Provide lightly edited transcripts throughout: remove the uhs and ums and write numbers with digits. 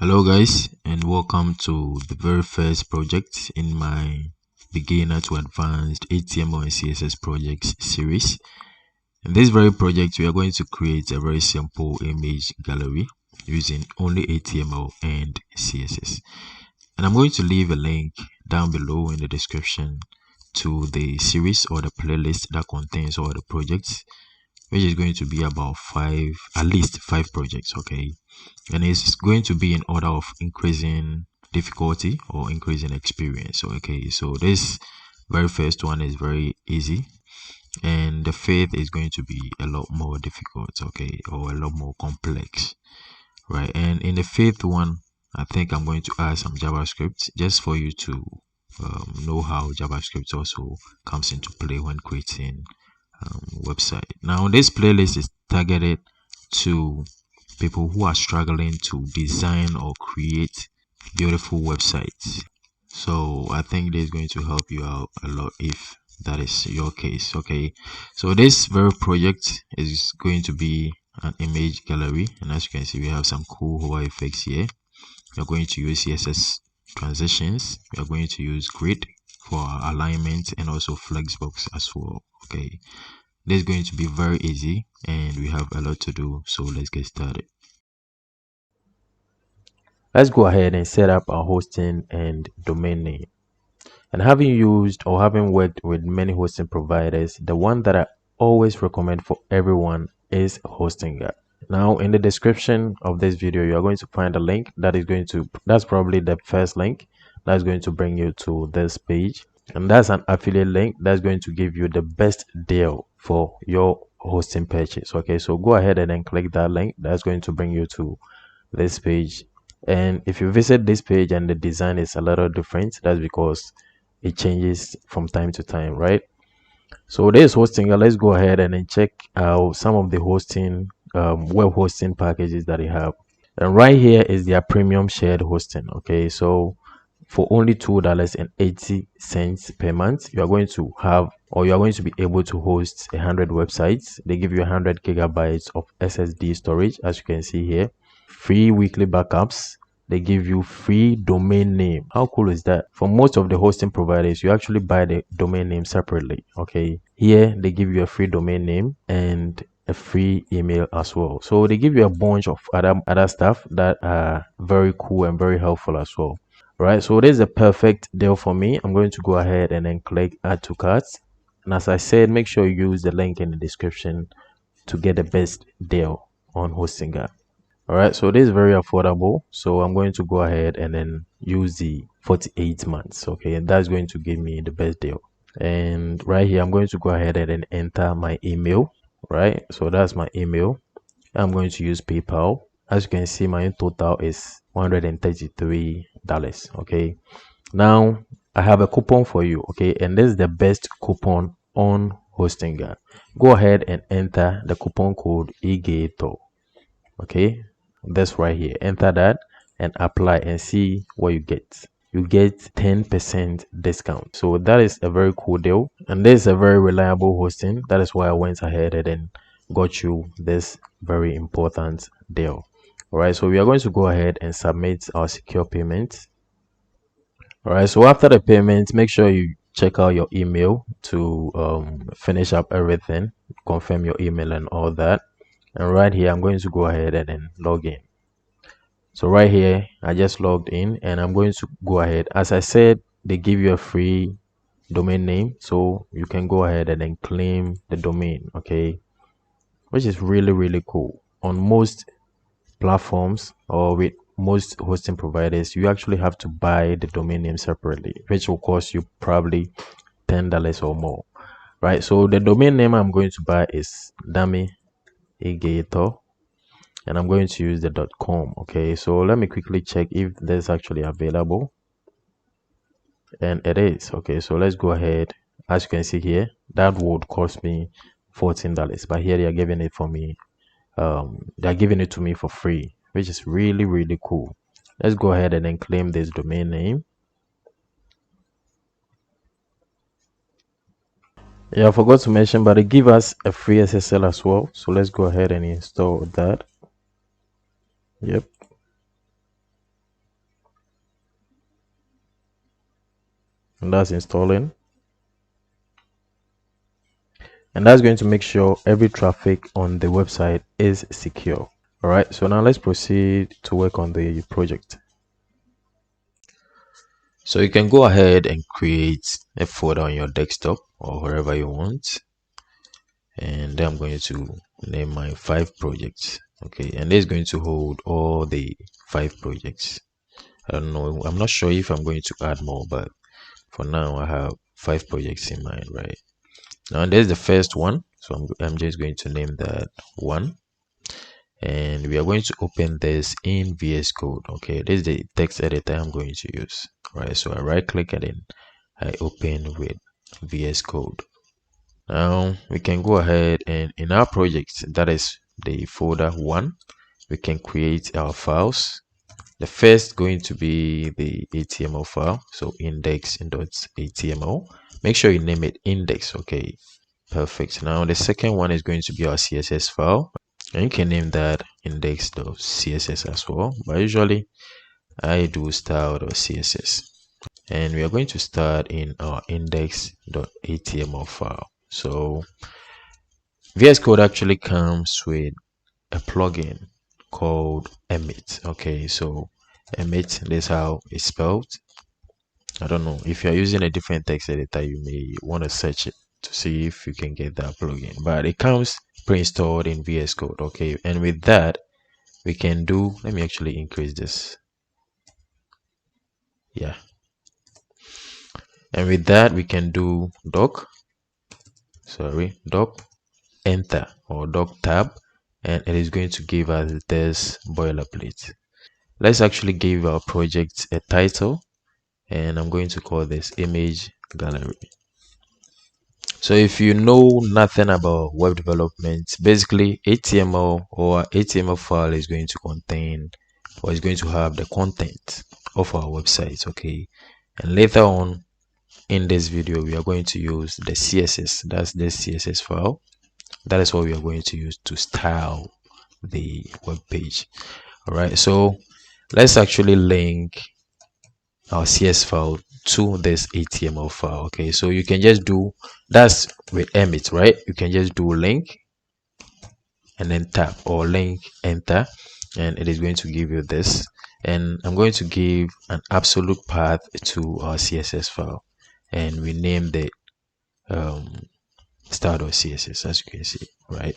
Hello guys, and welcome to the very first project in my beginner to advanced HTML and CSS projects series. In this very project, we are going to create a very simple image gallery using only HTML and CSS. And I'm going to leave a link down below in the description to the series or the playlist that contains all the projects, which is going to be about at least five projects, okay? And it's going to be in order of increasing difficulty or increasing experience. Okay, so this very first one is very easy, and the fifth is going to be a lot more difficult, okay, or a lot more complex, right? And in the fifth one, I think I'm going to add some JavaScript just for you to know how JavaScript also comes into play when creating website. Now this playlist is targeted to people who are struggling to design or create beautiful websites. So I think this is going to help you out a lot if that is your case. Okay, so this very project is going to be an image gallery, and as you can see, we have some cool hover effects here. We're going to use CSS transitions. We are going to use grid for our alignment and also flexbox as well. Okay, this is going to be very easy and we have a lot to do, so let's get started. Let's go ahead and set up our hosting and domain name. And having used or having worked with many hosting providers, the one that I always recommend for everyone is Hostinga. Now in the description of this video, you are going to find a link that's probably the first link that's going to bring you to this page. And that's an affiliate link that's going to give you the best deal for your hosting purchase. Okay, so go ahead and then click that link. That's going to bring you to this page. And if you visit this page and the design is a little different, that's because it changes from time to time, right? So there's Hostinga. Let's go ahead and then check out some of the hosting web hosting packages that they have. And right here is their premium shared hosting. Okay, so for only $2.80 per month, you are going to have, or you are going to be able to host 100 websites. They give you 100 gigabytes of SSD storage, as you can see here. Free weekly backups. They give you free domain name. How cool is that? For most of the hosting providers, you actually buy the domain name separately. Okay, here they give you a free domain name and a free email as well. So they give you a bunch of other stuff that are very cool and very helpful as well. Right, so this is a perfect deal for me. I'm going to go ahead and then click add to carts, and as I said, make sure you use the link in the description to get the best deal on Hostinga. All right, so this is very affordable, so I'm going to go ahead and then use the 48 months. Okay, and that's going to give me the best deal. And right here, I'm going to go ahead and then enter my email. Right, so that's my email. I'm going to use PayPal. As you can see, my total is $133. Okay, now I have a coupon for you. Okay, and this is the best coupon on Hostinga. Go ahead and enter the coupon code EGATO. Okay, that's right here. Enter that and apply and see what you get. You get 10% discount. So that is a very cool deal, and this is a very reliable hosting. That is why I went ahead and then got you this very important deal. All right, so we are going to go ahead and submit our secure payment. All right, so after the payment, make sure you check out your email to finish up everything, confirm your email and all that. And right here, I'm going to go ahead and then log in. So right here, I just logged in and I'm going to go ahead. As I said, they give you a free domain name, so you can go ahead and then claim the domain, okay, which is really cool. On most platforms or with most hosting providers, you actually have to buy the domain name separately, which will cost you probably $10 or more, right? So the domain name I'm going to buy is Dami Egator, and I'm going to use the .com. Okay, so let me quickly check if that's actually available, and it is. Okay, so let's go ahead. As you can see here, that would cost me $14, but here they are giving it for me. They're giving it to me for free, which is really cool. Let's go ahead and then claim this domain name. Yeah, I forgot to mention, but they give us a free SSL as well, so let's go ahead and install that. Yep. and that's installing, and that's going to make sure every traffic on the website is secure. All right, so now let's proceed to work on the project. So you can go ahead and create a folder on your desktop or wherever you want, and then I'm going to name my 5 projects. Okay, and this is going to hold all the 5 projects. I don't know, I'm not sure if I'm going to add more, but for now I have 5 projects in mind. Right now, there's the first one, so I'm just going to name that 1, and we are going to open this in VS Code. Okay, this is the text editor I'm going to use. Right, so I right click and then I open with VS Code. Now we can go ahead and in our project, that is the folder 1, we can create our files. The first going to be the HTML file, so index.html. Make sure you name it index. Okay, perfect. Now the second one is going to be our CSS file, and you can name that index.css as well, but usually I do style.css. And we are going to start in our index.html file. So VS Code actually comes with a plugin called Emit. Okay, so Emit, this is how it's spelled. I don't know, if you're using a different text editor, you may want to search it to see if you can get that plugin, but it comes pre-installed in VS Code. Okay, and with that we can do, let me actually increase this. Yeah, and with that we can do doc enter or doc tab, and it is going to give us this boilerplate. Let's actually give our project a title, and I'm going to call this image gallery. So if you know nothing about web development, basically HTML or HTML file is going to contain or is going to have the content of our website. Okay, and later on in this video we are going to use the CSS. That's the CSS file. That is what we are going to use to style the web page. All right, so let's actually link our CS file to this HTML file. Okay, so you can just do, that's with Emit, right? You can just do link and then tap, or link enter, and it is going to give you this. And I'm going to give an absolute path to our CSS file, and we name the start.css, as you can see. Right,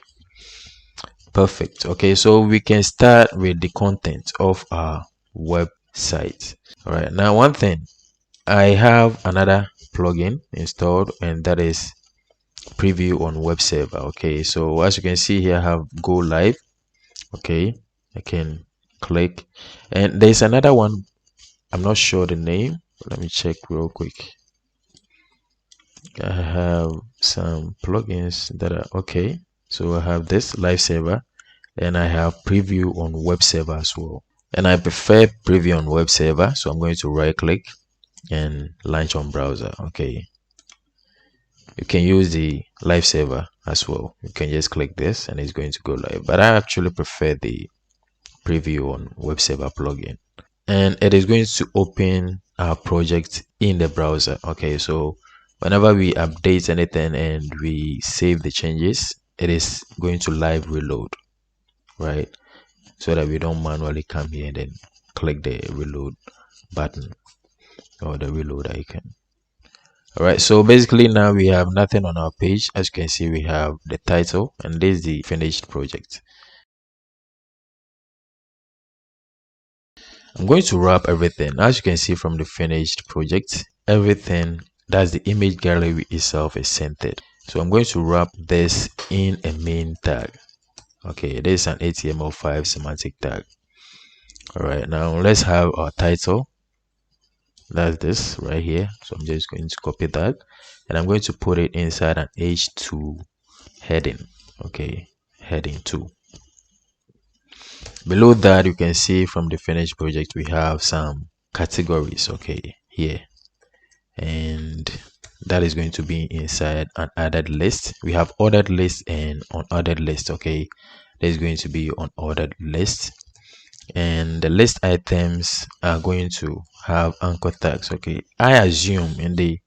perfect. Okay, so we can start with the content of our website. All right, now one thing, I have another plugin installed, and that is preview on web server. Okay, so as you can see here, I have go live. Okay, I can click, and there's another one, I'm not sure the name, let me check real quick. I have some plugins that are okay, so I have this live server, and I have preview on web server as well, and I prefer preview on web server, so I'm going to right click and launch on browser. Okay, you can use the live server as well. You can just click this and it's going to go live, but I actually prefer the preview on web server plugin, and it is going to open our project in the browser. Okay, so whenever we update anything and we save the changes, it is going to live reload, right? So that we don't manually come here and then click the reload button or the reload icon. All right, so basically now we have nothing on our page. As you can see, we have the title, and this is the finished project. I'm going to wrap everything. As you can see from the finished project, everything, that's the image gallery itself, is centered. So I'm going to wrap this in a main tag. Okay, this is an HTML5 semantic tag. All right, now let's have our title. That's this right here. So I'm just going to copy that, and I'm going to put it inside an h2 heading. Okay, heading 2. Below that, you can see from the finished project we have some categories. Okay, here, and that is going to be inside an added list. We have ordered list and unordered list. Okay, there's going to be unordered list, and the list items are going to have anchor tags. Okay, I assume in the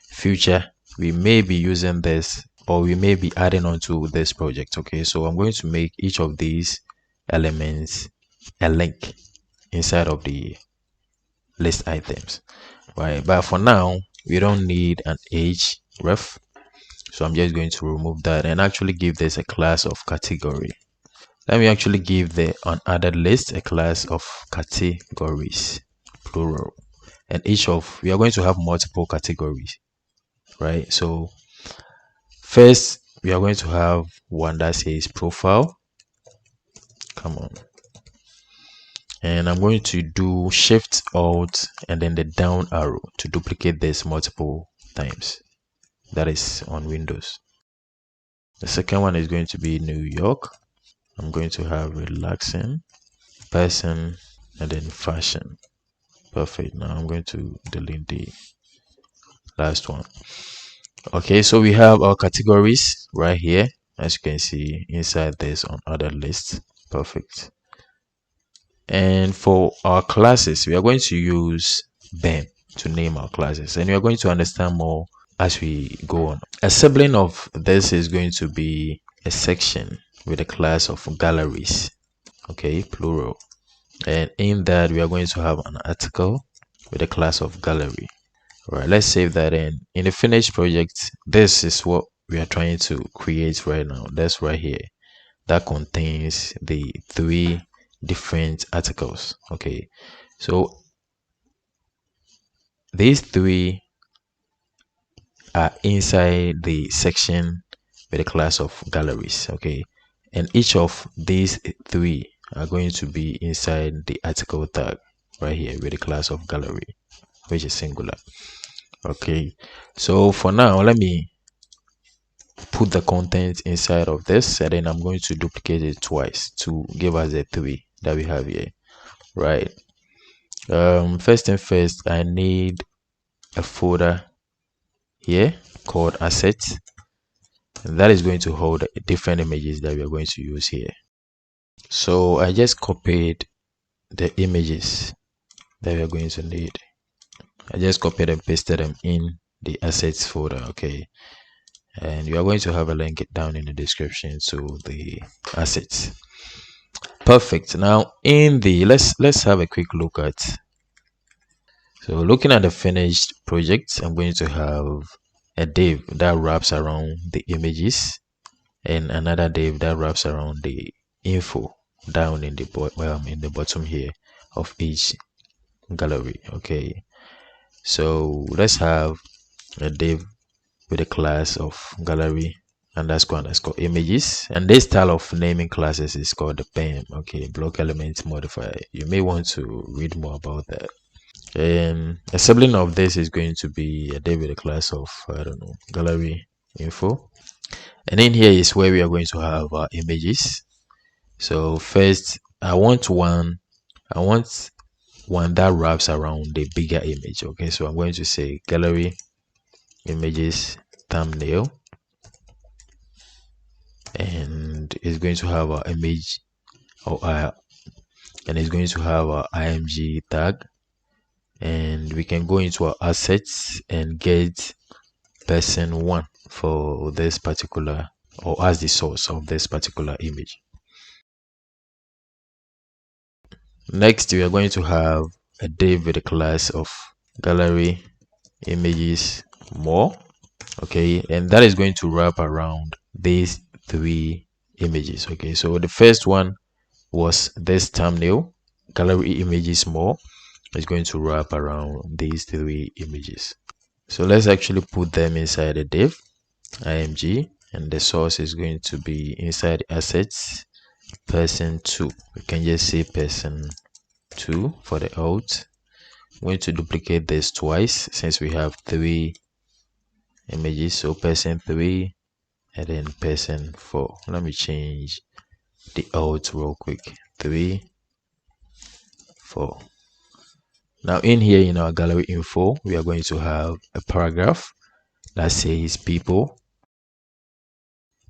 future we may be using this, or we may be adding on to this project. Okay, so I'm going to make each of these elements a link inside of the list items, right? But for now we don't need an href, so I'm just going to remove that and actually give this a class of category. Let me actually give the unadded list a class of categories, plural. And each of, we are going to have multiple categories, right? So first we are going to have one that says profile. Come on. And I'm going to do Shift Alt and then the down arrow to duplicate this multiple times. That is on Windows. The second one is going to be New York. I'm going to have relaxing, person, and then fashion. Perfect. Now I'm going to delete the last one. Okay, so we have our categories right here, as you can see inside this on other list. Perfect. And for our classes, we are going to use BEM to name our classes, and we are going to understand more as we go on. A sibling of this is going to be a section with a class of galleries. Okay, plural. And in that we are going to have an article with a class of gallery. All right, let's save that in the finished project. This is what we are trying to create right now. That's right here, that contains the 3 different articles. Okay, so these 3 are inside the section with a class of galleries. Okay, and each of these 3 are going to be inside the article tag right here with a class of gallery, which is singular. Okay, so for now let me put the content inside of this, and then I'm going to duplicate it twice to give us the 3 that we have here, right? First thing first, I need a folder here called assets, and that is going to hold different images that we are going to use here. So I just copied the images that we are going to need. I just copied and pasted them in the assets folder. Okay, and you are going to have a link down in the description to the assets. Perfect. Now in the let's have a quick look at, so looking at the finished project, I'm going to have a div that wraps around the images and another div that wraps around the info down in the bottom here of each gallery. Okay, so let's have a div with a class of gallery underscore images, and this style of naming classes is called the BEM. Okay, block element modifier. You may want to read more about that. And a sibling of this is going to be a div with a class of, I don't know, gallery info, and in here is where we are going to have our images. So first I want one that wraps around the bigger image. Okay, so I'm going to say gallery images thumbnail, and it's going to have our image and it's going to have our img tag, and we can go into our assets and get person 1 for this particular, or as the source of this particular image. Next we are going to have a div with a class of gallery images more. Okay, and that is going to wrap around these 3 images. Okay, so the first one was this thumbnail, gallery images more, is going to wrap around these 3 images. So let's actually put them inside a div img, and the source is going to be inside assets person 2. We can just say person 2 for the alt. I'm going to duplicate this twice since we have 3 images, so person 3 and then person 4. Let me change the alt real quick. 3 4. Now in here in our gallery info, we are going to have a paragraph that says people,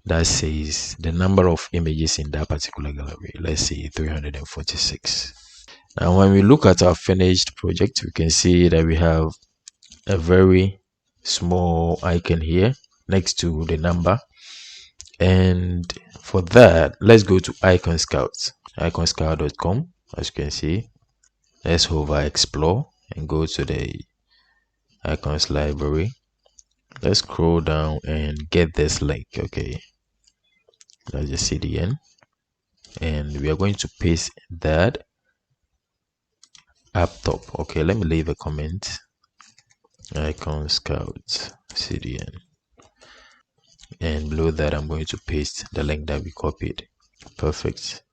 that says the number of images in that particular gallery. Let's say 346. Now, when we look at our finished project, we can see that we have a very small icon here next to the number. And for that, let's go to Icon Scout, iconscout.com. As you can see, let's hover explore and go to the icons library. Let's scroll down and get this link. Okay, that's the CDN, and we are going to paste that up top. Okay, let me leave a comment. Icon Scout CDN, and below that I'm going to paste the link that we copied. Perfect.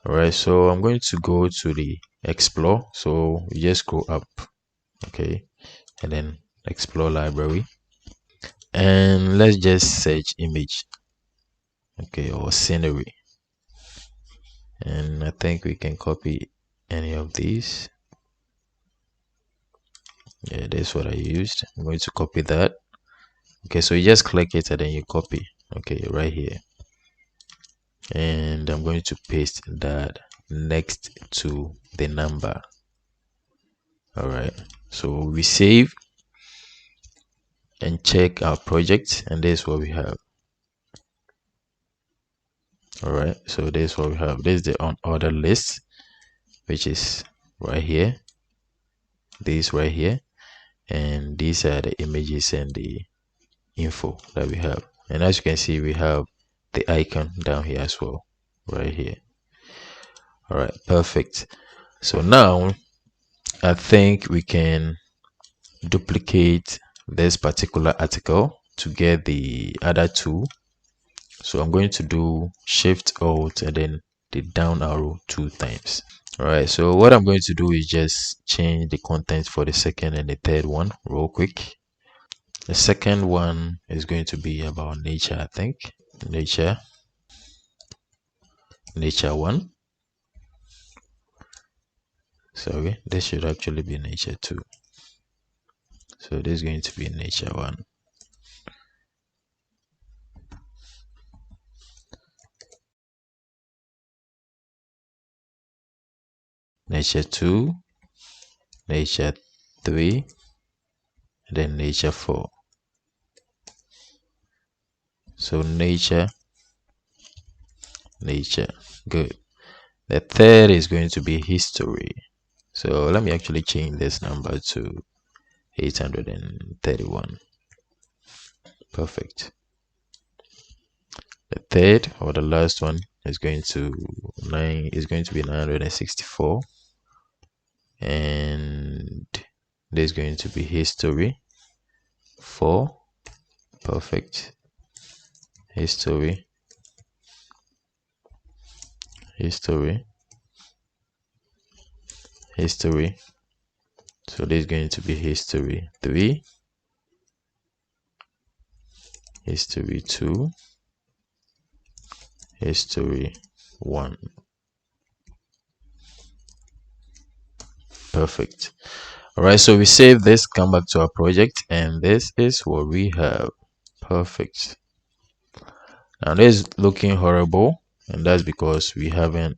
All right, so I'm going to go to the explore. So you just go up, okay, and then explore library, and let's just search image, okay, or scenery. And I think we can copy any of these. Yeah, that's what I used. I'm going to copy that. Okay, so you just click it and then you copy, okay, right here, and I'm going to paste that next to the number. All right, so we save and check our project, and this is what we have. All right, so this is what we have. This is the unordered list, which is right here, this right here, and these are the images and the info that we have. And as you can see, we have the icon down here as well, right here. All right, perfect. So now I think we can duplicate this particular article to get the other two. So I'm going to do Shift Alt and then the down arrow 2 times. All right, so what I'm going to do is just change the content for the second and the third one real quick. The second one is going to be about nature, I think. Nature 1. Sorry, this should actually be nature 2. So this is going to be nature 1. Nature 2, nature 3, and then nature 4. So nature, good. The third is going to be history. So let me actually change this number to 831. Perfect. The third or the last one is going to be 964, and there's going to be history 4. Perfect. History, so there's going to be history 3, history 2, history 1. Perfect. All right, so we save this, come back to our project, and this is what we have. Perfect. Now this is looking horrible, and that's because we haven't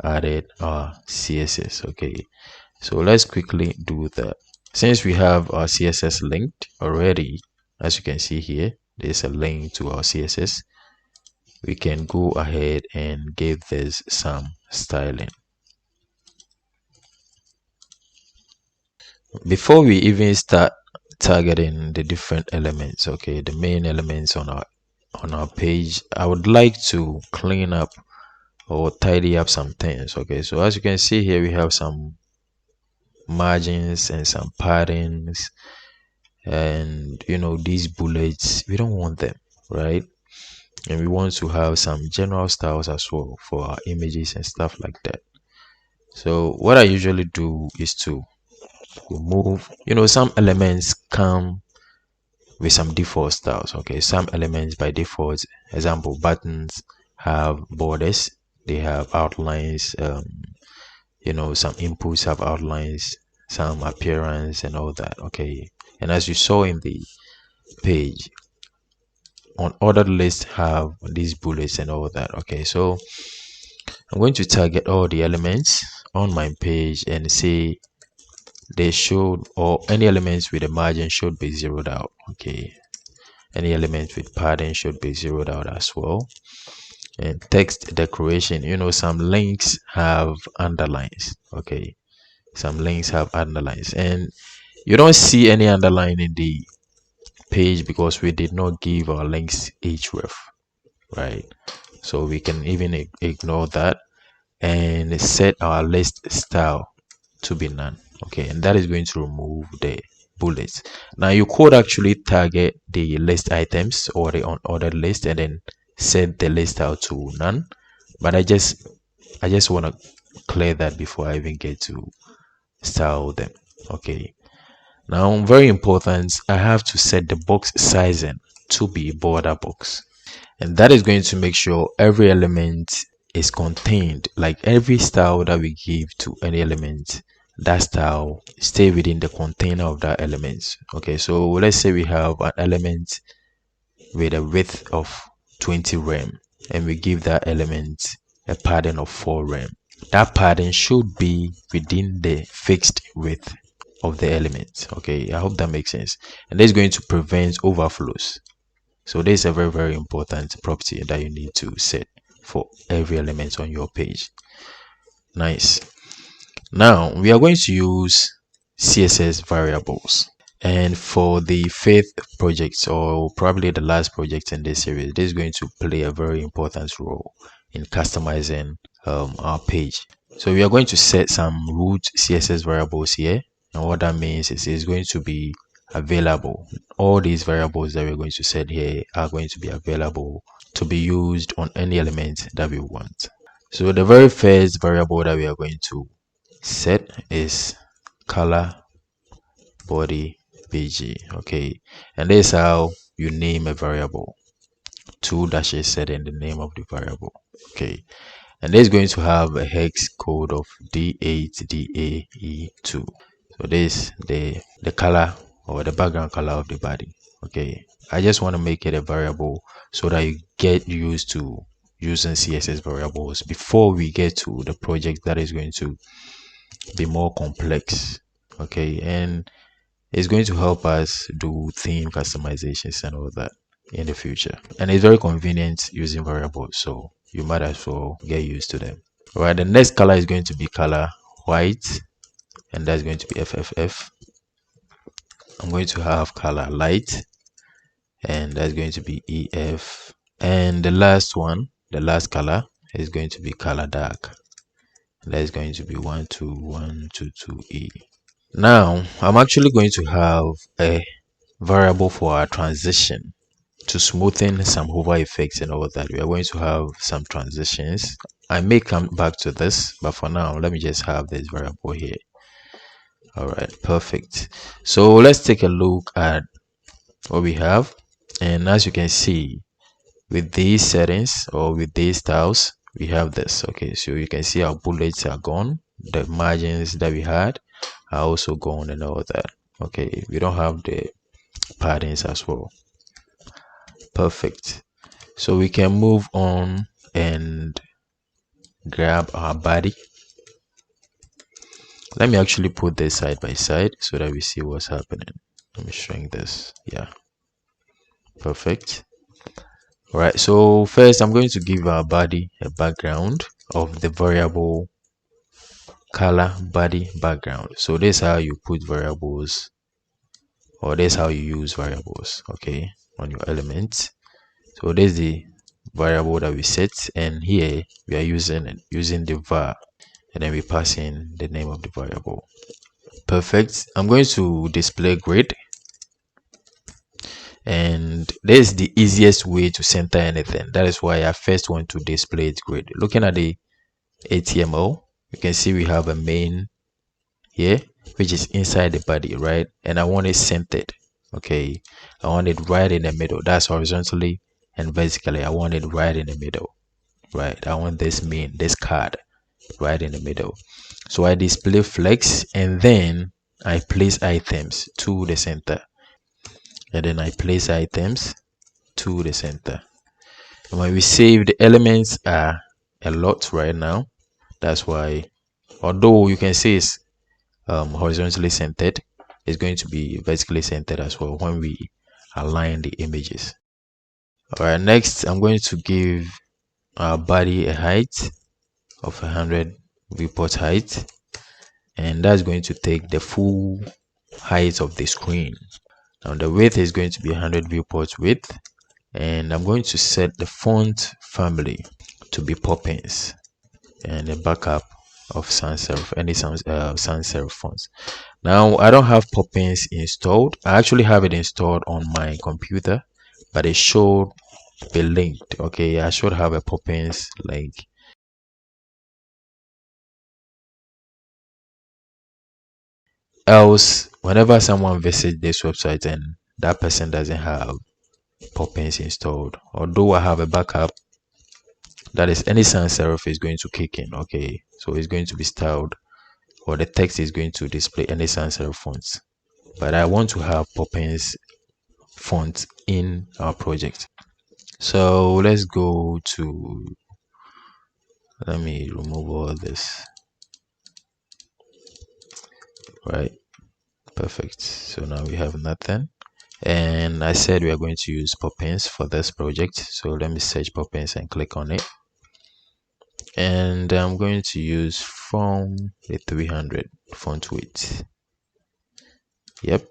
added our CSS. Okay, so let's quickly do that. Since we have our CSS linked already, as you can see here, there's a link to our CSS. We can go ahead and give this some styling. Before we even start targeting the different elements, okay, the main elements on our page, I would like to clean up or tidy up some things. Okay, so as you can see here, we have some margins and some patterns, and these bullets, we don't want them, right? And we want to have some general styles as well for our images and stuff like that. So what I usually do is to remove, some elements come with some default styles. Okay, some elements by default, example, buttons have borders, they have outlines, some inputs have outlines, some appearance and all that. Okay, and as you saw in the page, on ordered list have these bullets and all that. Okay, so I'm going to target all the elements. on my page and say they should, or any elements with a margin should be zeroed out. Okay, any elements with padding should be zeroed out as well. And text decoration, you know, some links have underlines. Okay, some links have underlines, and you don't see any underline in the page because we did not give our links href, right? So we can even ignore that and set our list style to be none. Okay, and that is going to remove the bullets. Now you could actually target the list items or the unordered list and then set the list style to none, but I just want to clear that before I even get to style them. Okay, now very important, I have to set the box sizing to be border box, and that is going to make sure every element is contained. Like every style that we give to any element, that style stay within the container of that element. Okay, so let's say we have an element with a width of 20 rem and we give that element a padding of 4 rem. That padding should be within the fixed width of the element. Okay, I hope that makes sense. And this is going to prevent overflows. So this is a very, very important property that you need to set for every element on your page. Nice. Now we are going to use CSS variables. And for the fifth project, or probably the last project in this series, this is going to play a very important role in customizing our page. So we are going to set some root CSS variables here. And what that means is it's going to be available. All these variables that we're going to set here are going to be available to be used on any element that we want. So the very first variable that we are going to set is color body bg. Okay, and this is how you name a variable. 2 dashes set in the name of the variable. Okay, and this is going to have a hex code of D8DAE2. So this is the color or the background color of the body. Okay, I just want to make it a variable so that you get used to using CSS variables before we get to the project that is going to be more complex. Okay, and it's going to help us do theme customizations and all that in the future, and it's very convenient using variables, so you might as well get used to them. All right, the next color is going to be color white, and that's going to be FFF. I'm going to have color light, and that's going to be EF. And the last one, the last color, is going to be color dark, and that's going to be 12122E. Now I'm actually going to have a variable for our transition to smoothen some hover effects and all that. We are going to have some transitions. I may come back to this, but for now let me just have this variable here. All right, perfect. So let's take a look at what we have, and as you can see, with these settings or with these styles, we have this. Okay, so you can see our bullets are gone, the margins that we had are also gone and all that. Okay, we don't have the paddings as well. Perfect. So we can move on and grab our body. Let me actually put this side by side so that we see what's happening. Let me shrink this. Yeah, perfect. All right, so first I'm going to give our body a background of the variable color body background. So this is how you put variables, or this is how you use variables, okay, on your elements. So this is the variable that we set, and here we are using the var, and then we pass in the name of the variable. Perfect. I'm going to display grid, and this is the easiest way to center anything. That is why I first want to display it grid. Looking at the HTML, you can see we have a main here which is inside the body, right? And I want it centered. Okay, I want it right in the middle. That's horizontally and vertically. I want it right in the middle, right? I want this card right in the middle. So I display flex, and then I place items to the center, and then I place items to the center. And when we save, the elements are a lot right now. That's why Although you can say it's horizontally centered, it's going to be vertically centered as well when we align the images. All right, next I'm going to give our body a height of 100 viewport height, and that's going to take the full height of the screen. Now the width is going to be 100 viewport width, and I'm going to set the font family to be Poppins and a backup of sans serif, any sans serif fonts. Now I don't have Poppins installed. I actually have it installed on my computer, but it should be linked. Okay, I should have a Poppins link. Else, whenever someone visits this website and that person doesn't have Poppins installed, although I have a backup, that is any sans serif is going to kick in. Okay, so it's going to be styled, or the text is going to display any sans serif fonts, but I want to have Poppins font in our project. So let's go to, let me remove all this. Right, perfect. So now we have nothing, and I said we are going to use Poppins for this project. So let me search Poppins and click on it, and I'm going to use from the 300 font width. Yep,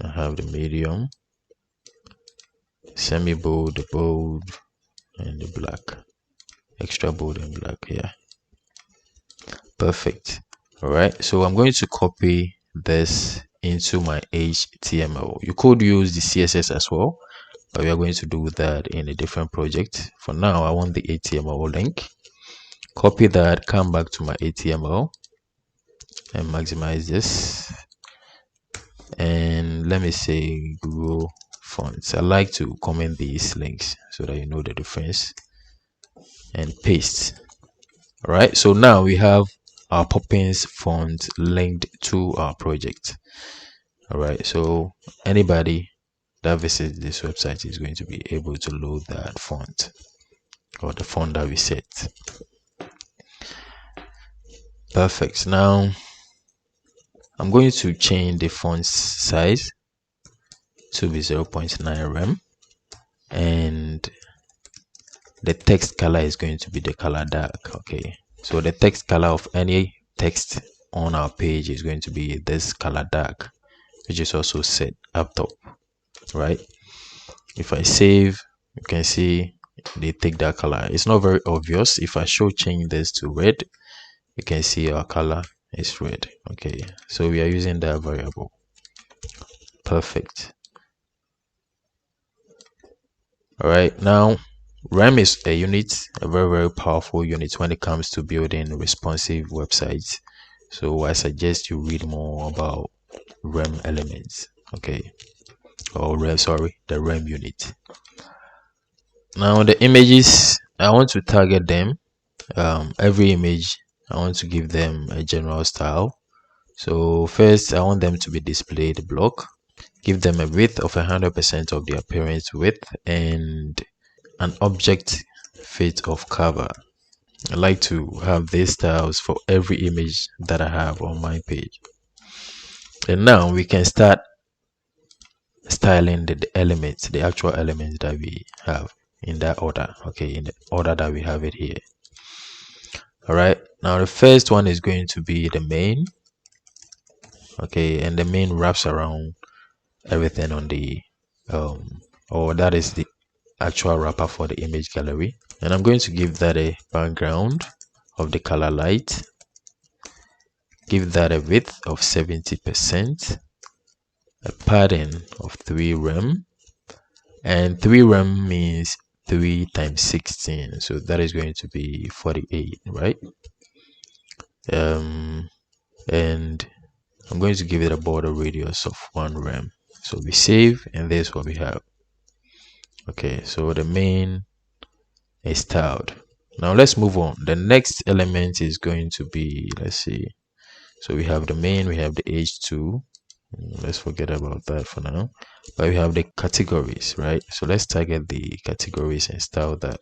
I have the medium, semi bold, the bold, and the black, extra bold and black. Yeah, perfect. All right, so I'm going to copy this into my HTML. You could use the CSS as well, but we are going to do that in a different project. For now, I want the HTML link. Copy that, come back to my HTML and maximize this, and let me say Google Fonts. I like to comment these links so that you know the difference, and paste. All right, so now we have our Poppins font linked to our project. All right, so anybody that visits this website is going to be able to load that font, or the font that we set. Perfect. Now I'm going to change the font size to be 0.9 rem, and the text color is going to be the color dark. Okay, so the text color of any text on our page is going to be this color dark, which is also set up top. Right, if I save, you can see they take that color. It's not very obvious. If I change this to red, you can see our color is red. Okay, so we are using that variable. Perfect. All right, now rem is a unit, a very powerful unit when it comes to building responsive websites. So I suggest you read more about rem elements. Okay, or the rem unit. Now the images, I want to target them. Every image, I want to give them a general style. So first, I want them to be displayed block. Give them a width of 100% of the appearance width, and an object fit of cover. I like to have these styles for every image that I have on my page. And now we can start styling the elements, the actual elements that we have in that order. Okay, in the order that we have it here. All right, now the first one is going to be the main. Okay, and the main wraps around everything on the or that is the actual wrapper for the image gallery, and I'm going to give that a background of the color light, give that a width of 70%, a padding of 3 rem, and 3 rem means 3 times 16, so that is going to be 48, right? And I'm going to give it a border radius of 1 rem. So we save, and this is what we have. Okay, so the main is styled. Now let's move on. The next element is going to be, let's see, so we have the main, we have the h2. Let's forget about that for now, but we have the categories, right? So let's target the categories and style that.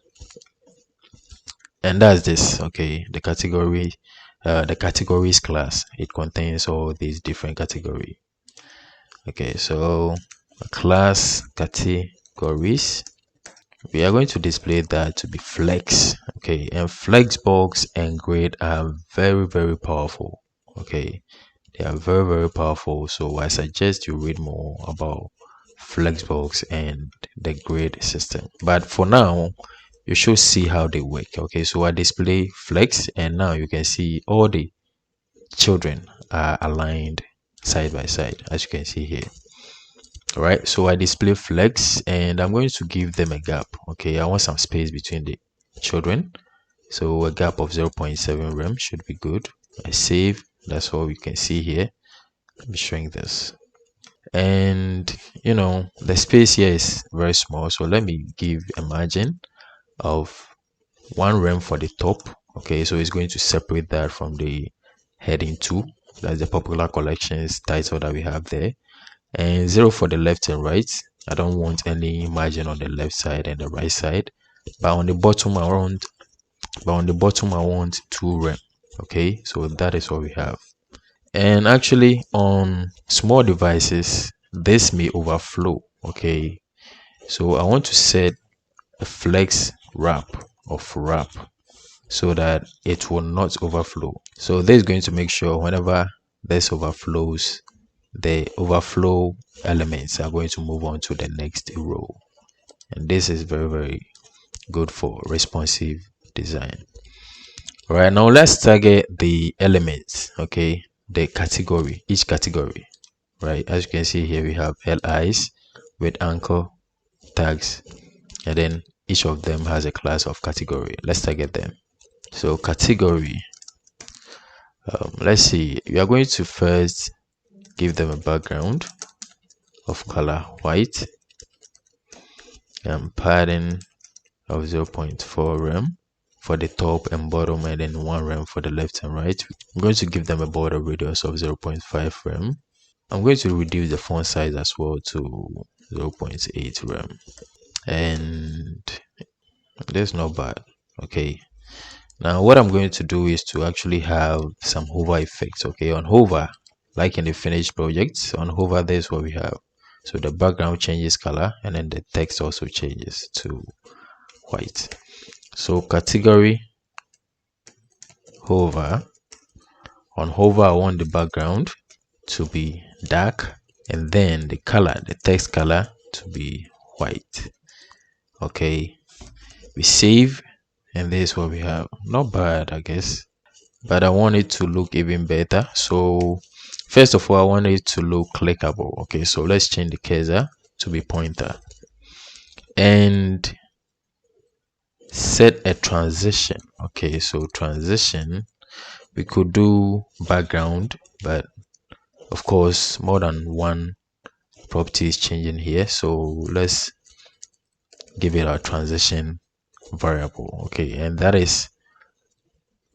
And that's this. Okay, the categories class, it contains all these different categories. Okay, so class categories, we are going to display that to be flex. Okay, and flexbox and grid are very powerful. Okay, they are very powerful. So I suggest you read more about flexbox and the grid system, but for now you should see how they work. Okay, so I display flex, and now you can see all the children are aligned side by side, as you can see here. All right, so I display flex, and I'm going to give them a gap. Okay, I want some space between the children, so a gap of 0.7 rem should be good. I save. That's all you can see here. Let me shrink this, and the space here is very small, so let me give a margin of 1 rem for the top. Okay, so it's going to separate that from the heading 2. That's the popular collections title that we have there, and 0 for the left and right. I don't want any margin on the left side and the right side, but on the bottom I want 2 rem. Okay, so that is what we have. And actually on small devices this may overflow. Okay, so I want to set a flex wrap of wrap so that it will not overflow. So this is going to make sure whenever this overflows, the overflow elements are going to move on to the next row. And this is very good for responsive design. All right, now let's target the elements. Okay, the category, each category. Right, as you can see here we have LIs with anchor tags, and then each of them has a class of category. Let's target them. So category, let's see, we are going to first give them a background of color white and padding of 0.4 rem for the top and bottom, and then 1 rem for the left and right. I'm going to give them a border radius of 0.5 rem. I'm going to reduce the font size as well to 0.8 rem, and that's not bad. Okay, now what I'm going to do is to actually have some hover effects. Okay, on hover, like in the finished projects, on hover there's what we have. So the background changes color, and then the text also changes to white. So category hover, on hover I want the background to be dark, and then the color, the text color, to be white. Okay, we save, and this is what we have. Not bad, I guess, but I want it to look even better. So first of all I want it to look clickable. Okay, so let's change the cursor to be pointer and set a transition. Okay, so transition, we could do background, but of course more than one property is changing here, so let's give it a transition variable. Okay, and that is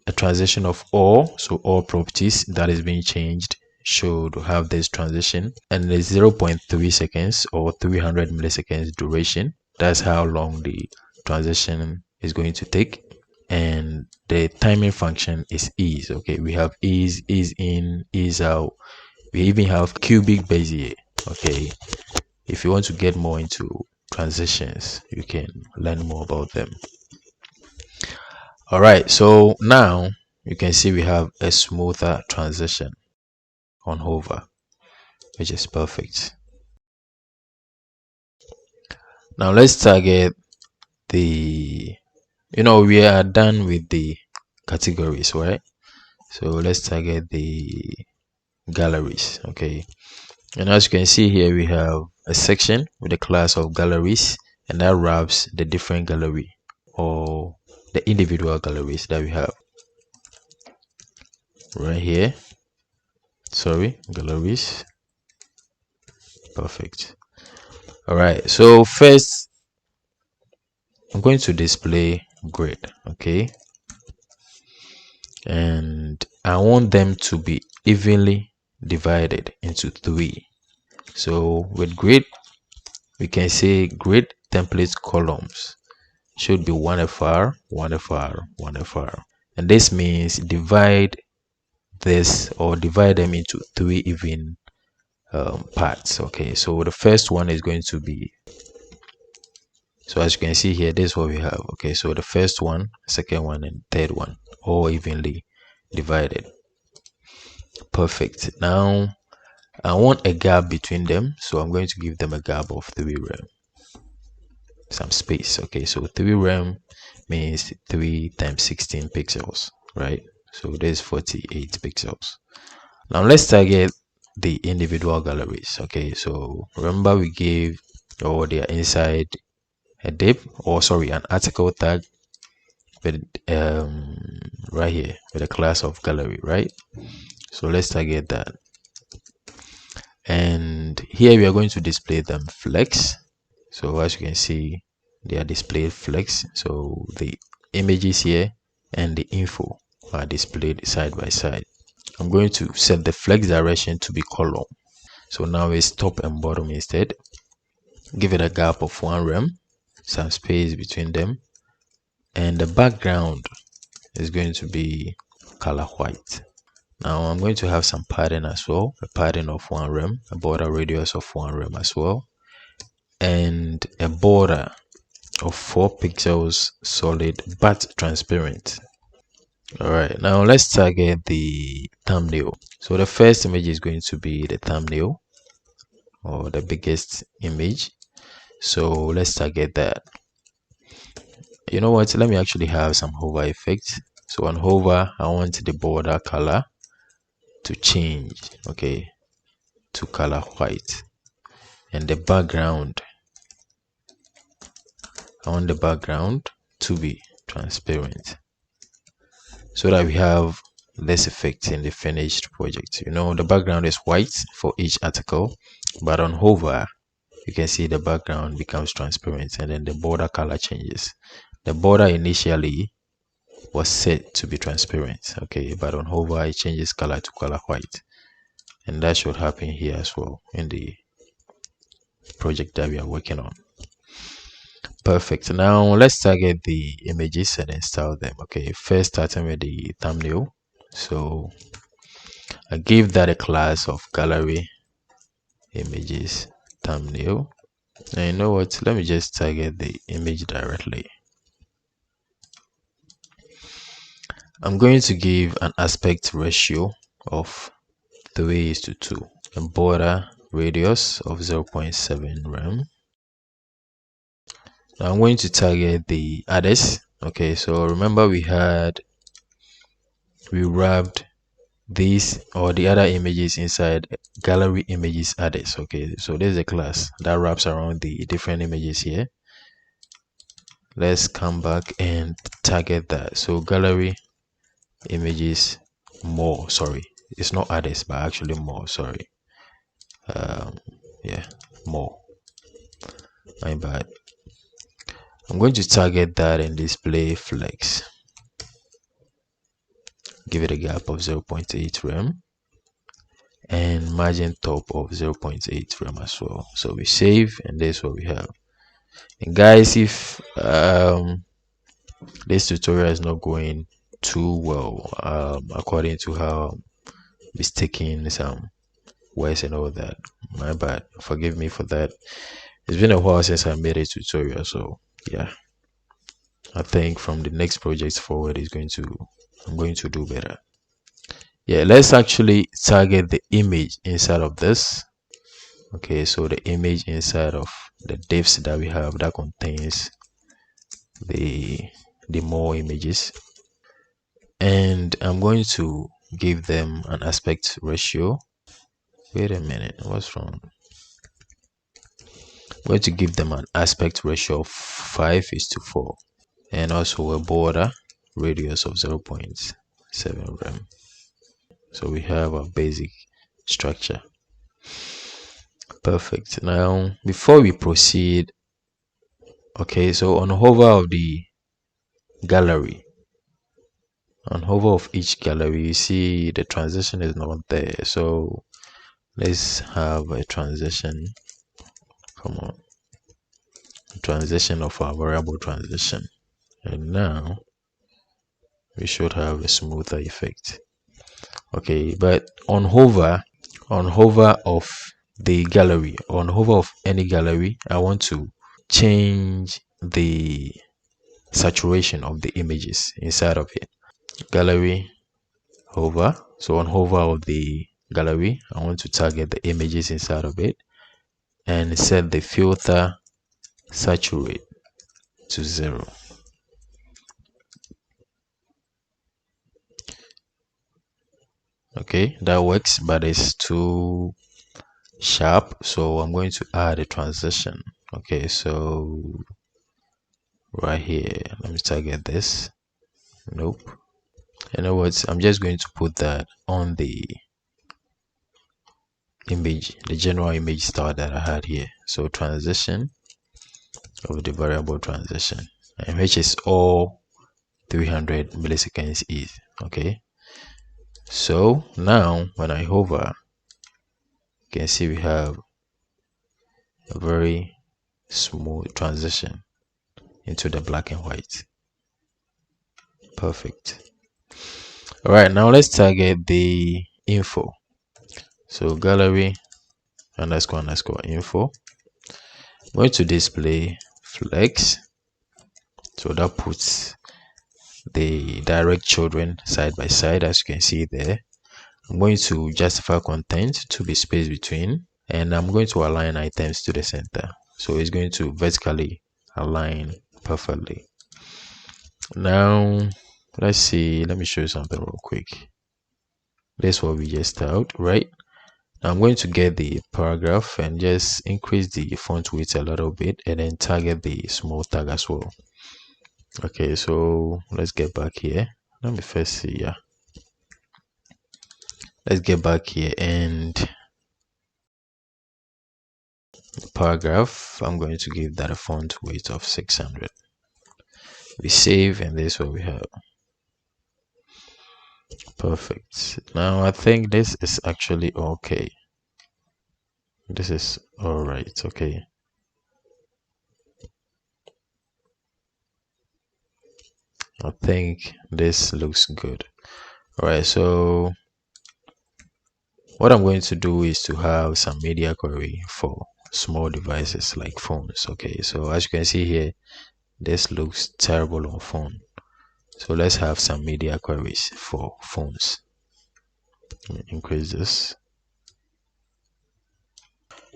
a transition of all, so all properties that is being changed should have this transition, and the 0.3 seconds or 300 milliseconds duration. That's how long the transition is going to take. And the timing function is ease. Okay, we have ease in, ease out. We even have cubic Bezier. Okay, if you want to get more into transitions, you can learn more about them. All right, so now you can see we have a smoother transition on hover, which is perfect. Now let's target the, we are done with the categories, right? So let's target the galleries. Okay, and as you can see here we have a section with a class of galleries, and that wraps the different gallery or the individual galleries that we have right here. Sorry, galleries. Perfect. All right, so first I'm going to display grid. Okay, and I want them to be evenly divided into 3. So with grid we can say grid template columns should be 1 fr, 1 fr, 1 fr. And this means divide this, or divide them into 3 even parts. Okay, so the first one is going to be, so as you can see here, this is what we have. Okay, so the first one, second one, and third one all evenly divided. Perfect. Now I want a gap between them, so I'm going to give them a gap of 3 rem, some space. Okay, so 3 rem means 3 times 16 pixels, right? So there's 48 pixels. Now let's target the individual galleries. Okay, so remember we gave, or they are inside a div, or sorry, an article tag with right here with a class of gallery, right? So let's target that. And here we are going to display them flex. So as you can see, they are displayed flex. So the images here and the info are displayed side by side. I'm going to set the flex direction to be column. So now it's top and bottom instead. Give it a gap of 1 rem, some space between them, and the background is going to be color white. Now I'm going to have some padding as well, a padding of 1 rem, a border radius of 1 rem as well, and a border of 4 pixels solid but transparent. All right, now let's target the thumbnail. So the first image is going to be the thumbnail, or the biggest image. So let's target that. You know what, let me actually have some hover effect. So on hover, I want the border color to change, okay, to color white, and the background, I want the background to be transparent, so that we have this effect in the finished project. You know, the background is white for each article, but on hover you can see the background becomes transparent, and then the border color changes. The border initially was set to be transparent, okay, but on hover it changes color to color white, and that should happen here as well in the project that we are working on. Perfect. Now let's target the images and then style them. Okay, first starting with the thumbnail. So I give that a class of gallery images thumbnail. And you know what, let me just target the image directly. I'm going to give an aspect ratio of 3:2, a border radius of 0.7 rem. Now I'm going to target the others. Okay, so remember we wrapped these or the other images inside gallery images others. Okay, so there's a class that wraps around the different images here. Let's come back and target that. So gallery images more, sorry, it's not others but actually more, sorry, yeah, more, my bad. I'm going to target that and display flex, give it a gap of 0.8 rem and margin top of 0.8 rem as well. So we save, and that's what we have. And guys, if this tutorial is not going too well, according to how mistaking some words and all that, my bad, forgive me for that. It's been a while since I made a tutorial, so yeah, I think from the next project forward I'm going to do better. Yeah, let's actually target the image inside of this. Okay, so the image inside of the divs that we have that contains the more images, and I'm going to give them an aspect ratio. Wait a minute, what's wrong? I'm going to give them an aspect ratio of 5:4 and also a border radius of 0.7 rem. So we have a basic structure. Perfect. Now before we proceed, okay, so on hover of the gallery, on hover of each gallery, you see the transition is not there. So let's have a transition, come on, transition of our variable transition. And now we should have a smoother effect. Okay, but on hover of the gallery, on hover of any gallery, I want to change the saturation of the images inside of it. Gallery, hover. So on hover of the gallery, I want to target the images inside of it and set the filter saturate to 0. Okay, that works, but it's too sharp, so I'm going to add a transition. Okay, so right here, let me target this. Nope. In other words, I'm just going to put that on the image, the general image style that I had here. So transition of the variable transition, and which is all 300 milliseconds is. Okay, so now when I hover, you can see we have a very smooth transition into the black and white. Perfect. All right, now let's target the info. So gallery underscore underscore info. I'm going to display flex, so that puts the direct children side by side, as you can see there. I'm going to justify content to be spaced between, and I'm going to align items to the center, so it's going to vertically align perfectly. Now let's see, let me show you something real quick. This is what we just styled, right? Now I'm going to get the paragraph and just increase the font width a little bit, and then target the small tag as well. Okay, so let's get back here. Let me first see. Yeah, let's get back here, and the paragraph, I'm going to give that a font weight of 600. We save, and this is what we have. Perfect. Now I think this is actually okay. This is all right. Okay, I think this looks good. All right, so what I'm going to do is to have some media query for small devices like phones. Okay, so as you can see here, this looks terrible on phone. So let's have some media queries for phones. Let me increase this.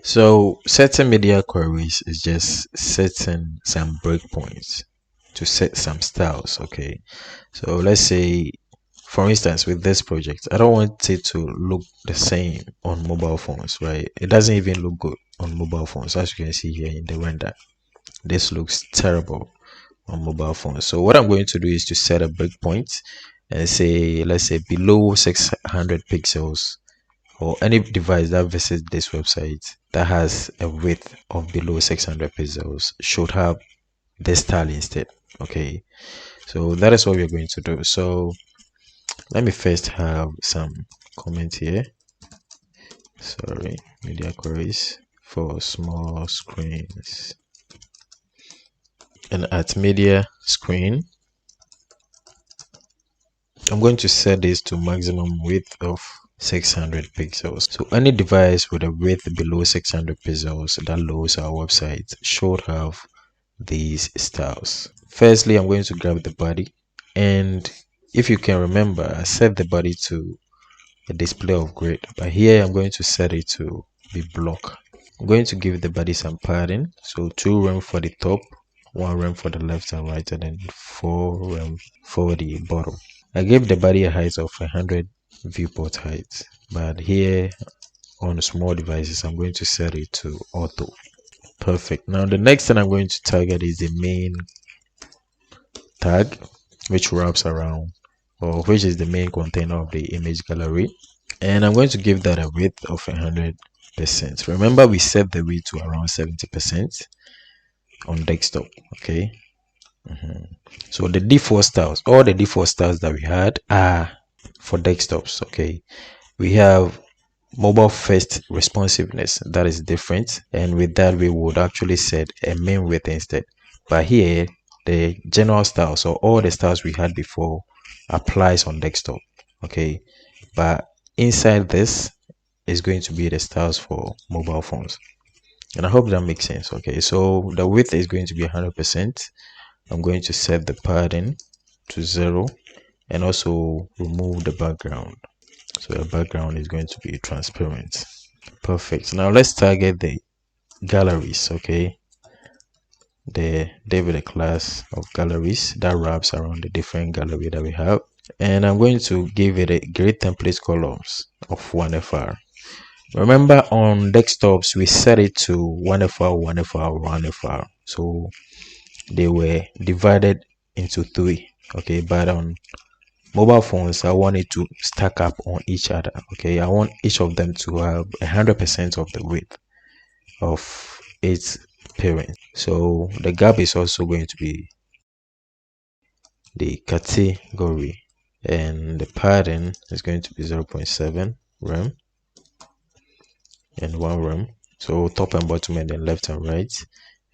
So setting media queries is just setting some breakpoints to set some styles. Okay, so let's say, for instance, with this project, I don't want it to look the same on mobile phones, right? It doesn't even look good on mobile phones, as you can see here in the render. This looks terrible on mobile phones. So what I'm going to do is to set a breakpoint and say, let's say below 600 pixels, or any device that visits this website that has a width of below 600 pixels should have this style instead. Okay, so that is what we're going to do. So let me first have some comment here. Sorry, media queries for small screens, and at media screen, I'm going to set this to maximum width of 600 pixels. So any device with a width below 600 pixels that loads our website should have these styles. Firstly, I'm going to grab the body, and if you can remember, I set the body to a display of grid, but here I'm going to set it to be block. I'm going to give the body some padding, so 2 rem for the top, 1 rem for the left and right, and then 4 rem for the bottom. I gave the body a height of 100 viewport height, but here on small devices I'm going to set it to auto. Perfect. Now the next thing I'm going to target is the main tag, which wraps around, or which is the main container of the image gallery, and I'm going to give that a width of 100%. Remember, we set the width to around 70% on desktop. Okay. So the default styles, all the default styles that we had are for desktops. Okay, we have mobile first responsiveness, that is different, and with that we would actually set a main width instead, but here the general style, so all the styles we had before applies on desktop. Okay, but inside this is going to be the styles for mobile phones, and I hope that makes sense. Okay, so the width is going to be 100%. I'm going to set the padding to 0 and also remove the background, so the background is going to be transparent. Perfect. Now let's target the galleries. Okay, there with a class of galleries that wraps around the different gallery that we have, and I'm going to give it a grid template columns of 1FR. Remember, on desktops we set it to 1FR 1FR 1FR, so they were divided into 3. Okay, but on mobile phones I want it to stack up on each other. Okay, I want each of them to have 100% of the width of its parent, so the gap is also going to be the category, and the padding is going to be 0.7 rem and 1 rem, so top and bottom and then left and right,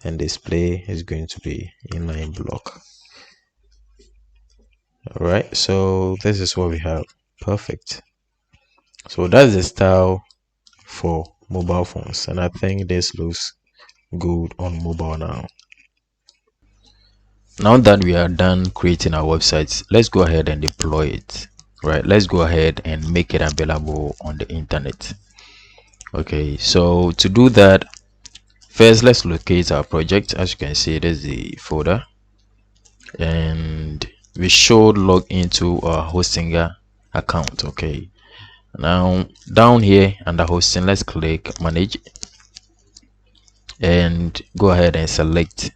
and display is going to be inline block. All right, so this is what we have. Perfect. So that's the style for mobile phones, and I think this looks good on mobile now. Now that we are done creating our websites, let's go ahead and deploy it. Right, let's go ahead and make it available on the internet. Okay, so to do that, first let's locate our project. As you can see, it is the folder, and we should log into our Hostinger account. Okay, now down here under hosting, let's click manage and go ahead and select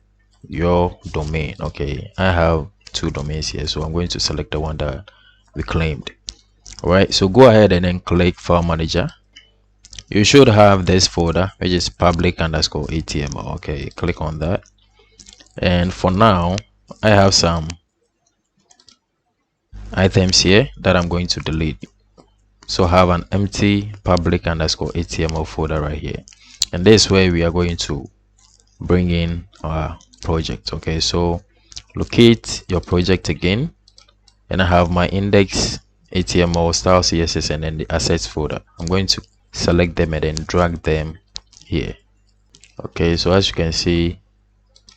your domain. Okay, I have 2 domains here, so I'm going to select the one that we claimed. All right, so go ahead and then click file manager. You should have this folder, which is public underscore HTML. Okay, click on that, and for now I have some items here that I'm going to delete, so I have an empty public underscore HTML folder right here, and this is where we are going to bring in our project. Okay, so locate your project again, and I have my index HTML, style CSS, and then the assets folder. I'm going to select them and then drag them here. Okay, so as you can see,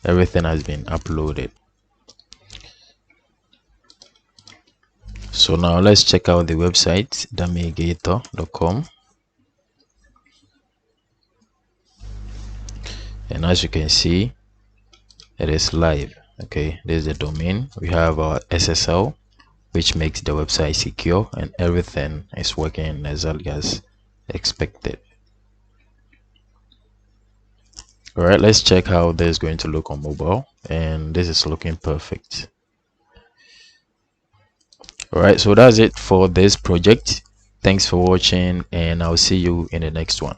everything has been uploaded. So now let's check out the website damigator.com, and as you can see, it is live. Okay, this is the domain. We have our SSL, which makes the website secure, and everything is working exactly as expected. All right, let's check how this is going to look on mobile, and this is looking perfect. All right, so that's it for this project. Thanks for watching, and I'll see you in the next one.